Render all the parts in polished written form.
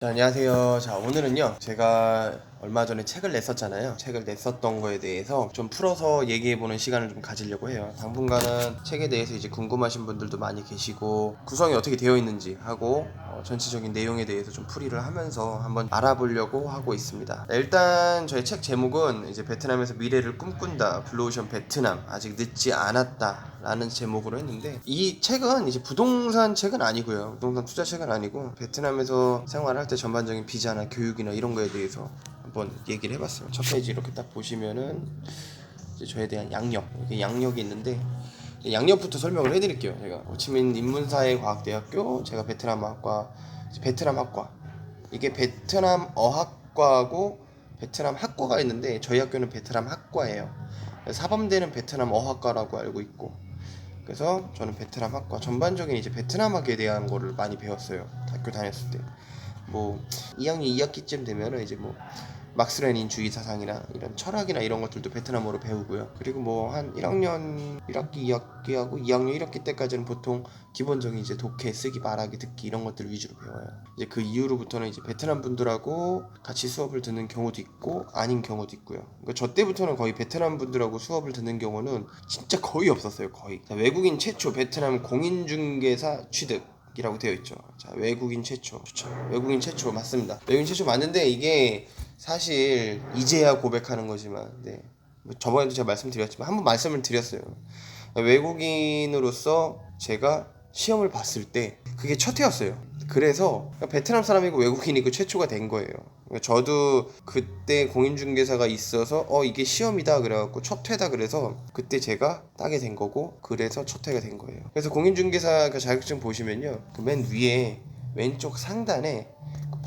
자, 안녕하세요. 자, 오늘은요, 제가 얼마 전에 책을 냈었잖아요. 책을 냈었던 거에 대해서 좀 풀어서 얘기해보는 시간을 좀 가지려고 해요. 당분간은 책에 대해서 이제 궁금하신 분들도 많이 계시고, 구성이 어떻게 되어 있는지 하고, 전체적인 내용에 대해서 좀 풀이를 하면서 한번 알아보려고 하고 있습니다. 네, 일단 저희 책 제목은 이제 베트남에서 미래를 꿈꾼다, 블루오션 베트남, 아직 늦지 않았다 라는 제목으로 했는데, 이 책은 이제 부동산 책은 아니고요, 부동산 투자 책은 아니고 베트남에서 생활할 때 전반적인 비자나 교육이나 이런 거에 대해서 한번 얘기를 해봤어요. 첫 페이지 이렇게 딱 보시면은 이제 저에 대한 양력, 이게 양력이 있는데, 양력부터 설명을 해드릴게요. 제가 호치민 인문사회과학대학교, 제가 베트남학과, 이게 베트남 어학과고 베트남 학과가 있는데, 저희 학교는 베트남 학과예요. 사범대는 베트남 어학과라고 알고 있고, 그래서 저는 베트남 학과, 전반적인 이제 베트남학에 대한 거를 많이 배웠어요, 학교 다녔을 때. 뭐 2학년 2학기쯤 되면은 이제 뭐 막스 레닌 주의 사상이나 이런 철학이나 이런 것들도 베트남어로 배우고요. 그리고 뭐 한 1학년 1학기 2학기하고 2학년 1학기 때까지는 보통 기본적인 이제 독해, 쓰기, 말하기, 듣기 이런 것들 위주로 배워요. 이제 그 이후로부터는 이제 베트남 분들하고 같이 수업을 듣는 경우도 있고 아닌 경우도 있고요. 그러니까 저 때부터는 거의 베트남 분들하고 수업을 듣는 경우는 진짜 거의 없었어요. 거의. 자, 외국인 최초 베트남 공인중개사 취득 이라고 되어 있죠. 자, 외국인 최초. 좋죠. 외국인 최초 맞습니다. 외국인 최초 맞는데, 이게 사실 이제야 고백하는 거지만, 네. 뭐 저번에도 제가 말씀드렸지만 한번 말씀을 드렸어요. 외국인으로서 제가 시험을 봤을 때 그게 첫 해였어요. 그래서 베트남 사람이고 외국인이고 최초가 된 거예요. 저도 그때 공인중개사가 있어서 이게 시험이다 그래갖고 첫 회다 그래서 그때 제가 따게 된 거고, 그래서 첫 회가 된 거예요. 그래서 공인중개사 그 자격증 보시면요, 그 맨 위에 왼쪽 상단에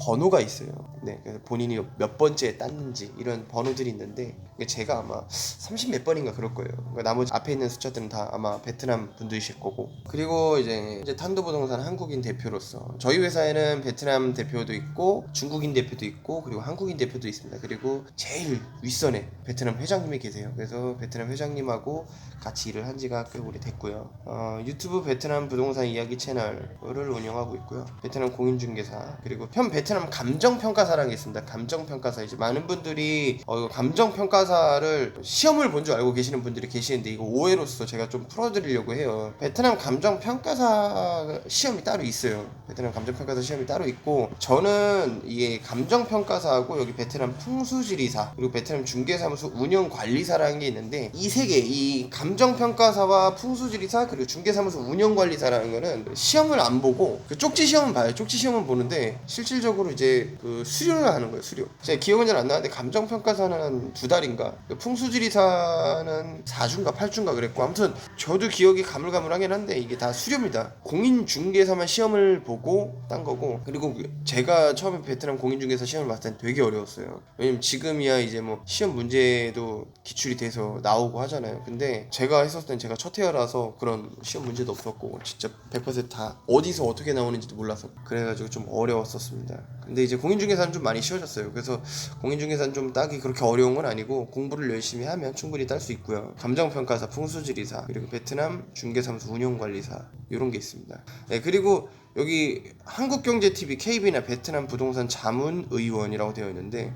번호가 있어요. 네, 그래서 본인이 몇 번째 땄는지 이런 번호들이 있는데, 제가 아마 30 몇 번인가 그럴 거예요. 그러니까 나머지 앞에 있는 숫자들은 다 아마 베트남 분들이실 거고. 그리고 이제 탄도부동산 한국인 대표로서 저희 회사에는 베트남 대표도 있고 중국인 대표도 있고 그리고 한국인 대표도 있습니다. 그리고 제일 윗선에 베트남 회장님이 계세요. 그래서 베트남 회장님하고 같이 일을 한 지가 꽤 오래됐고요. 유튜브 베트남 부동산 이야기 채널을 운영하고 있고요. 베트남 공인중개사, 그리고 현 베트남 감정평가사라는 게 있습니다. 감정평가사, 이제 많은 분들이 감정평가사를 시험을 본 줄 알고 계시는 분들이 계시는데, 이거 오해로서 제가 좀 풀어드리려고 해요. 베트남 감정평가사 시험이 따로 있어요. 베트남 감정평가사 시험이 따로 있고, 저는 이게 감정평가사하고 여기 베트남 풍수지리사 그리고 베트남 중개사무소 운영관리사라는 게 있는데, 이 세 개, 이 감정평가사와 풍수지리사 그리고 중개사무소 운영관리사라는 거는 시험을 안 보고 그 쪽지 시험은 봐요. 쪽지 시험은 보는데 실질적으로 이제 그 수료를 하는 거예요. 수료. 제가 기억은 잘 안 나는데 감정평가사는 한 2달인가, 풍수지리사는 4주인가 8주인가 그랬고, 아무튼 저도 기억이 가물가물하긴 한데 이게 다 수료입니다. 공인중개사만 시험을 보고 딴 거고. 그리고 제가 처음에 베트남 공인중개사 시험을 봤을 땐 되게 어려웠어요. 왜냐면 지금이야 이제 뭐 시험 문제도 기출이 돼서 나오고 하잖아요. 근데 제가 했었을 땐 제가 첫 해여라서 그런 시험 문제도 없었고 진짜 100%다 어디서 어떻게 나오는지도 몰라서 그래가지고 좀 어려웠었습니다. 근데 이제 공인중개사는 좀 많이 쉬워졌어요. 그래서 공인중개사는 좀 따기 그렇게 어려운 건 아니고 공부를 열심히 하면 충분히 딸 수 있고요. 감정평가사, 풍수지리사, 그리고 베트남 중개사무소 운영관리사 이런 게 있습니다. 네, 그리고 여기 한국경제TV KB나 베트남 부동산 자문의원이라고 되어 있는데,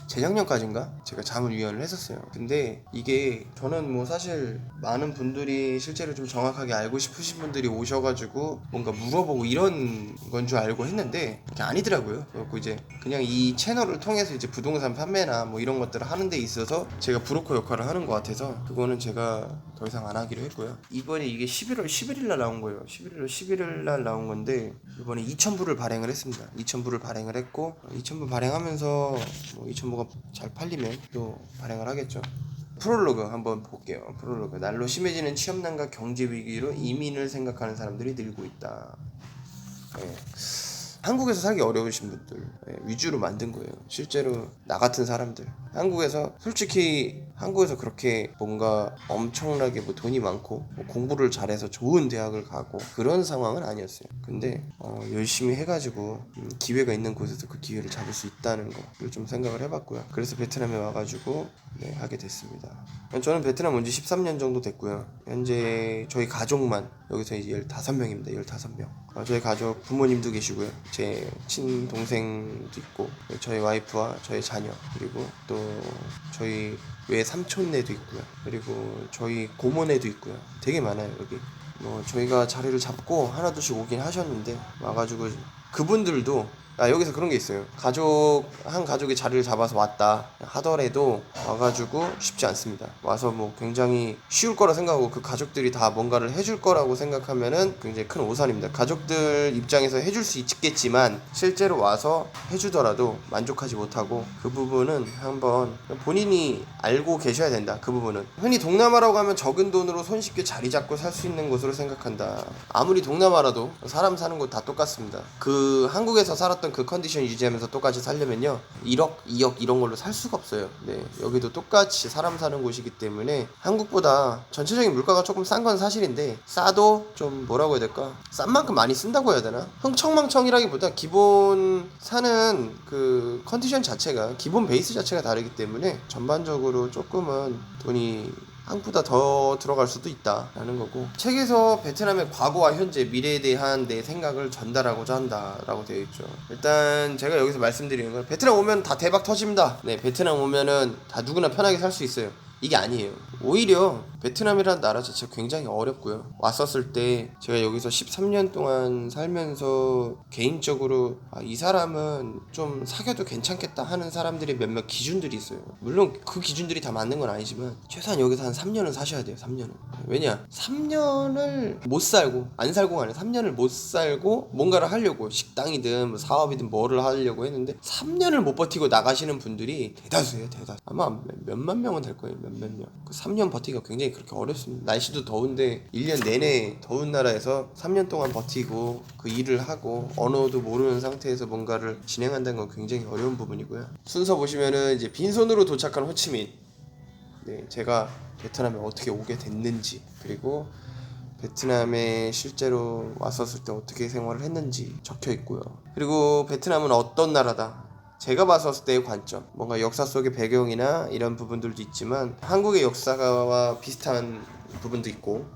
재작년까지인가 제가 자문위원을 했었어요. 근데 이게 저는 뭐 사실 많은 분들이 실제로 좀 정확하게 알고 싶으신 분들이 오셔가지고 뭔가 물어보고 이런 건 줄 알고 했는데 그게 아니더라고요. 그래서 이제 그냥 이 채널을 통해서 이제 부동산 판매나 뭐 이런 것들을 하는 데 있어서 제가 브로커 역할을 하는 것 같아서 그거는 제가 더 이상 안 하기로 했고요. 이번에 이게 11월 11일 날 나온 거예요. 11월 11일 날 나온 건데, 이번에 2,000부를 발행을 했습니다. 2,000부를 발행을 했고, 2,000부 발행하면서 뭐 2,000부가 잘 팔리면 또 발행을 하겠죠. 프롤로그 한번 볼게요. 프롤로그. 날로 심해지는 취업난과 경제 위기로 이민을 생각하는 사람들이 늘고 있다. 네. 한국에서 살기 어려우신 분들 위주로 만든 거예요. 실제로 나 같은 사람들, 한국에서 솔직히 한국에서 그렇게 뭔가 엄청나게 뭐 돈이 많고 뭐 공부를 잘해서 좋은 대학을 가고 그런 상황은 아니었어요. 근데 열심히 해가지고 기회가 있는 곳에서 그 기회를 잡을 수 있다는 거를 좀 생각을 해봤고요. 그래서 베트남에 와가지고 하게 됐습니다. 저는 베트남 온 지 13년 정도 됐고요. 현재 저희 가족만 여기서 이제 15명입니다. 15명. 저희 가족 부모님도 계시고요. 제 친동생도 있고 저희 와이프와 저희 자녀 그리고 또 저희 외삼촌네도 있고요. 그리고 저희 고모네도 있고요. 되게 많아요 여기. 뭐 저희가 자리를 잡고 하나둘씩 오긴 하셨는데 와가지고 그분들도 여기서 그런 게 있어요. 한 가족이 자리를 잡아서 왔다 하더라도 와가지고 쉽지 않습니다. 와서 뭐 굉장히 쉬울 거라 생각하고 그 가족들이 다 뭔가를 해줄 거라고 생각하면은 굉장히 큰 오산입니다. 가족들 입장에서 해줄 수 있겠지만 실제로 와서 해주더라도 만족하지 못하고 그 부분은 한번 본인이 알고 계셔야 된다. 그 부분은 흔히 동남아라고 하면 적은 돈으로 손쉽게 자리 잡고 살 수 있는 곳으로 생각한다. 아무리 동남아라도 사람 사는 곳 다 똑같습니다. 그 한국에서 살았던 그 컨디션 유지하면서 똑같이 살려면요 1억, 2억 이런 걸로 살 수가 없어요. 네, 여기도 똑같이 사람 사는 곳이기 때문에 한국보다 전체적인 물가가 조금 싼 건 사실인데 싸도 좀 뭐라고 해야 될까? 싼 만큼 많이 쓴다고 해야 되나? 흥청망청이라기보다 기본 사는 그 컨디션 자체가 기본 베이스 자체가 다르기 때문에 전반적으로 조금은 돈이 한국보다 더 들어갈 수도 있다라는 거고, 책에서 베트남의 과거와 현재, 미래에 대한 내 생각을 전달하고자 한다라고 되어 있죠. 일단 제가 여기서 말씀드리는 건 베트남 오면 다 대박 터집니다. 네, 베트남 오면은 다 누구나 편하게 살 수 있어요. 이게 아니에요. 오히려 베트남이라는 나라 자체가 굉장히 어렵고요. 왔었을 때 제가 여기서 13년 동안 살면서 개인적으로 이 사람은 좀 사귀어도 괜찮겠다 하는 사람들이 몇몇 기준들이 있어요. 물론 그 기준들이 다 맞는 건 아니지만 최소한 여기서 한 3년은 사셔야 돼요. 3년은. 왜냐? 3년을 못 살고 안 살고가 아니라 3년을 못 살고 뭔가를 하려고 식당이든 뭐 사업이든 뭐를 하려고 했는데 3년을 못 버티고 나가시는 분들이 대다수예요. 대다수. 아마 몇만 명은 될 거예요. 몇몇 명. 그 3년 버티기가 굉장히 그렇게 어렵습니다. 날씨도 더운데 1년 내내 더운 나라에서 3년 동안 버티고 그 일을 하고 언어도 모르는 상태에서 뭔가를 진행한다는 건 굉장히 어려운 부분이고요. 순서 보시면은 이제 빈손으로 도착한 호치민. 네, 제가 베트남에 어떻게 오게 됐는지, 그리고 베트남에 실제로 왔었을 때 어떻게 생활을 했는지 적혀 있고요. 그리고 베트남은 어떤 나라다, 제가 봤었을 때의 관점, 뭔가 역사 속의 배경이나 이런 부분들도 있지만 한국의 역사와 비슷한 부분도 있고,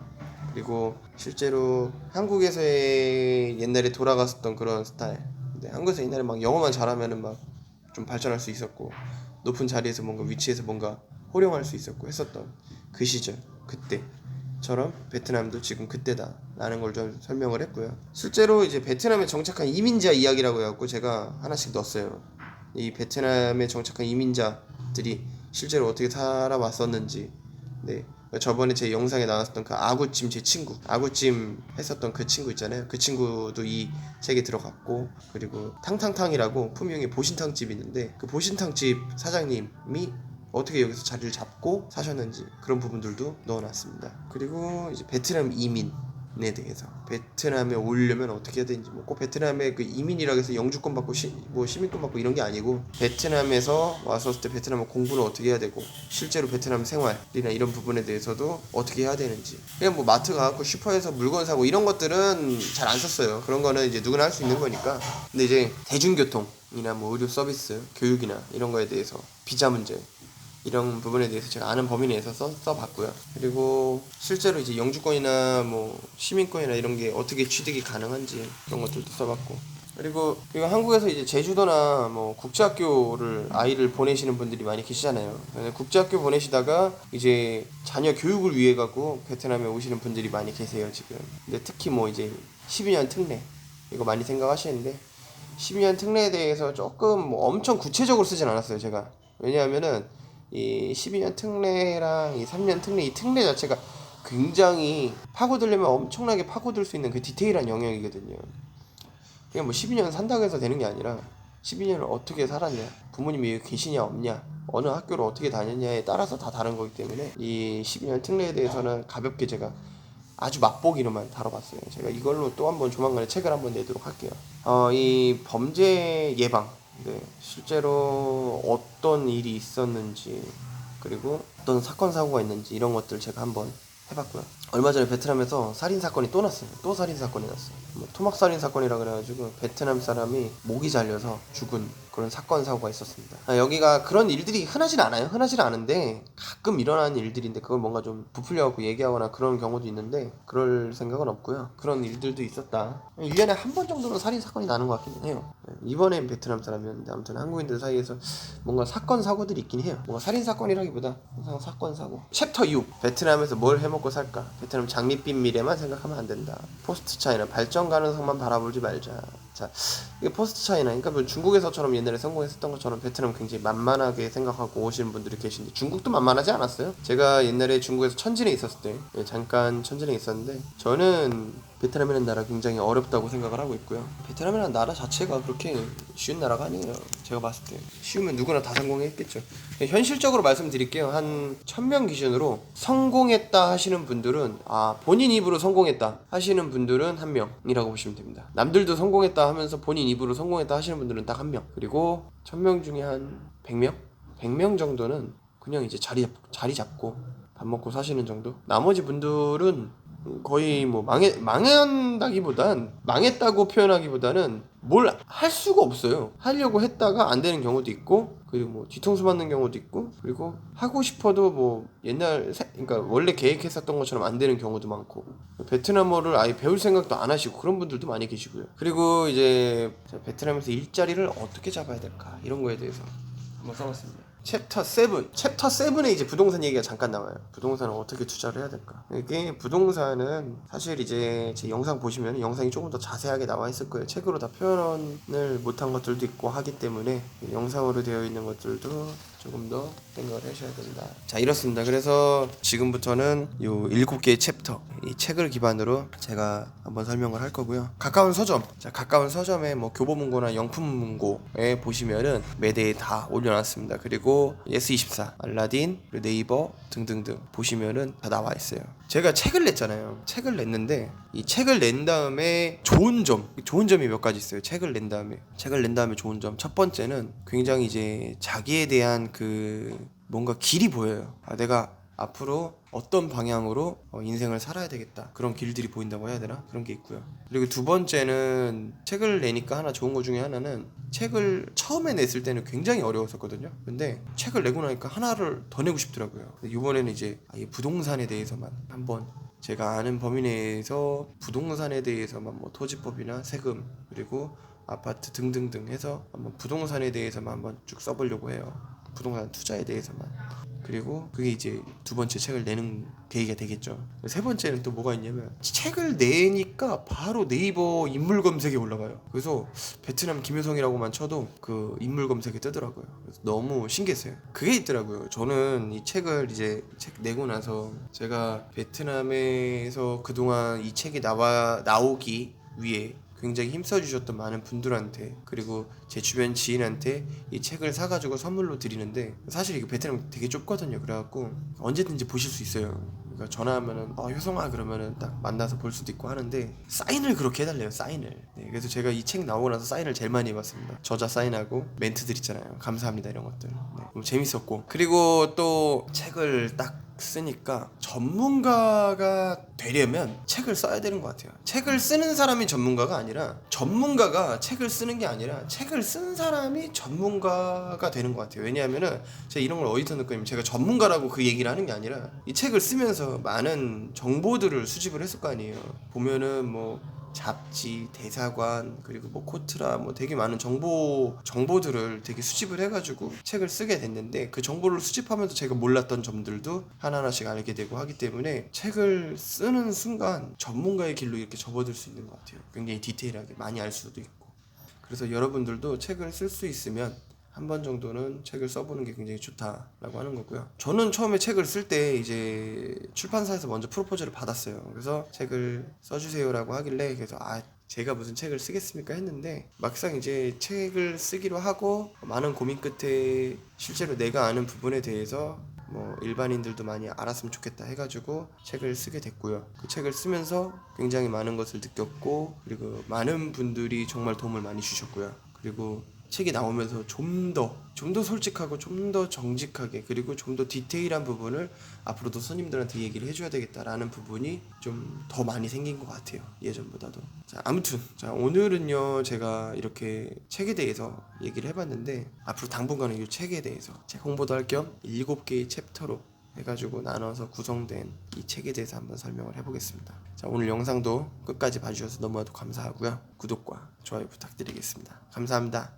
그리고 실제로 한국에서의 옛날에 돌아갔었던 그런 스타일, 한국에서 옛날에 막 영어만 잘하면은 막 좀 발전할 수 있었고 높은 자리에서 뭔가 위치에서 뭔가 호령할 수 있었고 했었던 그 시절, 그때처럼 베트남도 지금 그때다 라는 걸 좀 설명을 했고요. 실제로 이제 베트남에 정착한 이민자 이야기라고 해갖고 제가 하나씩 넣었어요. 이 베트남에 정착한 이민자들이 실제로 어떻게 살아왔었는지. 네, 저번에 제 영상에 나왔었던 그 아구찜, 제 친구 아구찜 했었던 그 친구 있잖아요. 그 친구도 이 책에 들어갔고, 그리고 탕탕탕이라고 품명의 보신탕집이 있는데 그 보신탕집 사장님이 어떻게 여기서 자리를 잡고 사셨는지 그런 부분들도 넣어놨습니다. 그리고 이제 베트남 이민에 대해서, 베트남에 오려면 어떻게 해야 되는지, 뭐 꼭 베트남에 그 이민이라고 해서 영주권 받고 시민권 받고 이런 게 아니고, 베트남에서 왔었을 때 베트남 공부는 어떻게 해야 되고 실제로 베트남 생활이나 이런 부분에 대해서도 어떻게 해야 되는지. 그냥 뭐 마트 가고 슈퍼에서 물건 사고 이런 것들은 잘 안 썼어요. 그런 거는 이제 누구나 할 수 있는 거니까. 근데 이제 대중교통이나 뭐 의료 서비스, 교육이나 이런 거에 대해서, 비자 문제 이런 부분에 대해서 제가 아는 범위 내에서 써봤고요. 그리고 실제로 이제 영주권이나 뭐 시민권이나 이런 게 어떻게 취득이 가능한지 그런 것들도 써봤고, 그리고 한국에서 이제 제주도나 뭐 국제학교를 아이를 보내시는 분들이 많이 계시잖아요. 국제학교 보내시다가 이제 자녀 교육을 위해 가고 베트남에 오시는 분들이 많이 계세요 지금. 근데 특히 뭐 이제 12년 특례 이거 많이 생각하시는데, 12년 특례에 대해서 조금 뭐 엄청 구체적으로 쓰진 않았어요 제가. 왜냐하면은 이 12년 특례랑 이 3년 특례, 이 특례 자체가 굉장히 파고들려면 엄청나게 파고들 수 있는 그 디테일한 영역이거든요. 그냥 뭐 12년 산다고 해서 되는 게 아니라 12년을 어떻게 살았냐, 부모님이 여기 계시냐 없냐, 어느 학교를 어떻게 다녔냐에 따라서 다 다른 거기 때문에 이 12년 특례에 대해서는 가볍게 제가 아주 맛보기로만 다뤄봤어요. 제가 이걸로 또 한번 조만간에 책을 한번 내도록 할게요. 이 범죄 예방, 실제로 어떤 일이 있었는지, 그리고 어떤 사건 사고가 있는지 이런 것들 제가 한번 해봤고요. 얼마 전에 베트남에서 살인 사건이 또 났어요. 또 살인 사건이 났어요. 뭐 토막 살인 사건이라 그래가지고 베트남 사람이 목이 잘려서 죽은 그런 사건 사고가 있었습니다. 여기가 그런 일들이 흔하진 않아요. 흔하진 않은데 가끔 일어나는 일들인데 그걸 뭔가 좀 부풀려갖고 얘기하거나 그런 경우도 있는데 그럴 생각은 없고요. 그런 일들도 있었다. 1년에 한 번 정도는 살인 사건이 나는 것 같긴 해요. 이번엔 베트남 사람이었는데 아무튼 한국인들 사이에서 뭔가 사건 사고들이 있긴 해요. 뭔가 살인 사건이라기보다 항상 사건 사고. 챕터 6. 베트남에서 뭘 해먹고 살까? 베트남 장밋빛 미래만 생각하면 안 된다. 포스트 차이나 발전 가능성만 바라보지 말자. 자, 이게 포스트 차이나, 그러니까 뭐 중국에서처럼 옛날에 성공했었던 것처럼 베트남 굉장히 만만하게 생각하고 오시는 분들이 계신데 중국도 만만하지 않았어요. 제가 옛날에 중국에서 천진에 있었을 때 잠깐 천진에 있었는데 저는 베트남이라는 나라 굉장히 어렵다고 생각을 하고 있고요. 베트남이라는 나라 자체가 그렇게 쉬운 나라가 아니에요. 제가 봤을 때 쉬우면 누구나 다 성공했겠죠. 현실적으로 말씀드릴게요. 한 1000명 기준으로 성공했다 하시는 분들은 본인 입으로 성공했다 하시는 분들은 1명이라고 보시면 됩니다. 남들도 성공했다 하면서 본인 입으로 성공했다 하시는 분들은 딱 1명. 그리고 1000명 중에 한 100명? 100명 정도는 그냥 이제 자리 잡고 밥 먹고 사시는 정도? 나머지 분들은 거의 뭐 망한다기보단 망했다고 표현하기보다는 뭘 할 수가 없어요. 하려고 했다가 안 되는 경우도 있고, 그리고 뭐 뒤통수 맞는 경우도 있고, 그리고 하고 싶어도 뭐 그러니까 원래 계획했었던 것처럼 안 되는 경우도 많고, 베트남어를 아예 배울 생각도 안 하시고 그런 분들도 많이 계시고요. 그리고 이제 베트남에서 일자리를 어떻게 잡아야 될까 이런 거에 대해서 한번 써봤습니다. 챕터 7에 이제 부동산 얘기가 잠깐 나와요. 부동산은 어떻게 투자를 해야 될까? 이게 부동산은 사실 이제 제 영상 보시면 영상이 조금 더 자세하게 나와 있을 거예요. 책으로 다 표현을 못한 것들도 있고 하기 때문에 영상으로 되어 있는 것들도 조금 더 생각을 하셔야 된다. 자, 이렇습니다. 그래서 지금부터는 요 7개의 챕터, 이 책을 기반으로 제가 한번 설명을 할 거고요. 가까운 서점에 뭐 교보문고나 영품문고에 보시면은 매대에 다 올려놨습니다. 그리고 예스24, 알라딘, 그리고 네이버 등등등 보시면은 다 나와 있어요. 제가 책을 냈잖아요. 책을 냈는데 이 책을 낸 다음에 좋은 점이 몇 가지 있어요. 책을 낸 다음에 좋은 점. 첫 번째는 굉장히 이제 자기에 대한 그 뭔가 길이 보여요. 내가 앞으로 어떤 방향으로 인생을 살아야 되겠다, 그런 길들이 보인다고 해야 되나? 그런 게 있고요. 그리고 두 번째는 책을 내니까 하나 좋은 것 중에 하나는, 책을 처음에 냈을 때는 굉장히 어려웠었거든요. 근데 책을 내고 나니까 하나를 더 내고 싶더라고요. 이번에는 이제 아예 부동산에 대해서만 한번, 제가 아는 범위 내에서 부동산에 대해서만, 뭐 토지법이나 세금 그리고 아파트 등등등 해서 한번 부동산에 대해서만 한번 쭉 써보려고 해요. 부동산 투자에 대해서만. 그리고 그게 이제 두 번째 책을 내는 계기가 되겠죠. 세 번째는 또 뭐가 있냐면, 책을 내니까 바로 네이버 인물 검색에 올라가요. 그래서 베트남 김효성이라고만 쳐도 그 인물 검색에 뜨더라고요. 그래서 너무 신기했어요. 그게 있더라고요. 저는 이 책을 이제 책 내고 나서 제가 베트남에서 그동안 이 책이 나오기 위해 굉장히 힘써주셨던 많은 분들한테, 그리고 제 주변 지인한테 이 책을 사가지고 선물로 드리는데, 사실 이게 베트남 되게 좁거든요. 그래갖고 언제든지 보실 수 있어요. 그러니까 전화하면은 효성아 그러면은 딱 만나서 볼 수도 있고 하는데, 사인을 그렇게 해달래요. 사인을. 네, 그래서 제가 이 책 나오고 나서 사인을 제일 많이 해봤습니다. 저자 사인하고 멘트들 있잖아요. 감사합니다 이런 것들. 네, 너무 재밌었고, 그리고 또 책을 딱 쓰니까 전문가가 되려면 책을 써야 되는 것 같아요. 책을 쓰는 사람이 전문가가 아니라, 전문가가 책을 쓰는 게 아니라 책을 쓴 사람이 전문가가 되는 것 같아요. 왜냐하면은 제가 이런 걸 어디서 느꼈냐면, 제가 전문가라고 그 얘기를 하는 게 아니라 이 책을 쓰면서 많은 정보들을 수집을 했을 거 아니에요. 보면은 뭐 잡지, 대사관, 그리고 뭐 코트라, 뭐 되게 많은 정보들을 되게 수집을 해가지고 책을 쓰게 됐는데, 그 정보를 수집하면서 제가 몰랐던 점들도 하나하나씩 알게 되고 하기 때문에 책을 쓰는 순간 전문가의 길로 이렇게 접어들 수 있는 것 같아요. 굉장히 디테일하게 많이 알 수도 있고. 그래서 여러분들도 책을 쓸 수 있으면 한 번 정도는 책을 써보는 게 굉장히 좋다라고 하는 거고요. 저는 처음에 책을 쓸 때 이제 출판사에서 먼저 프로포즈를 받았어요. 그래서 책을 써주세요라고 하길래, 그래서 제가 무슨 책을 쓰겠습니까 했는데, 막상 이제 책을 쓰기로 하고 많은 고민 끝에 실제로 내가 아는 부분에 대해서 뭐 일반인들도 많이 알았으면 좋겠다 해가지고 책을 쓰게 됐고요. 그 책을 쓰면서 굉장히 많은 것을 느꼈고, 그리고 많은 분들이 정말 도움을 많이 주셨고요. 그리고 책이 나오면서 좀 더 솔직하고 좀 더 정직하게 그리고 좀 더 디테일한 부분을 앞으로도 손님들한테 얘기를 해줘야 되겠다라는 부분이 좀 더 많이 생긴 것 같아요. 예전보다도. 자, 아무튼 자 오늘은요 제가 이렇게 책에 대해서 얘기를 해봤는데 앞으로 당분간은 이 책에 대해서 책 홍보도 할 겸 7개의 챕터로 해가지고 나눠서 구성된 이 책에 대해서 한번 설명을 해보겠습니다. 자, 오늘 영상도 끝까지 봐주셔서 너무나도 감사하고요. 구독과 좋아요 부탁드리겠습니다. 감사합니다.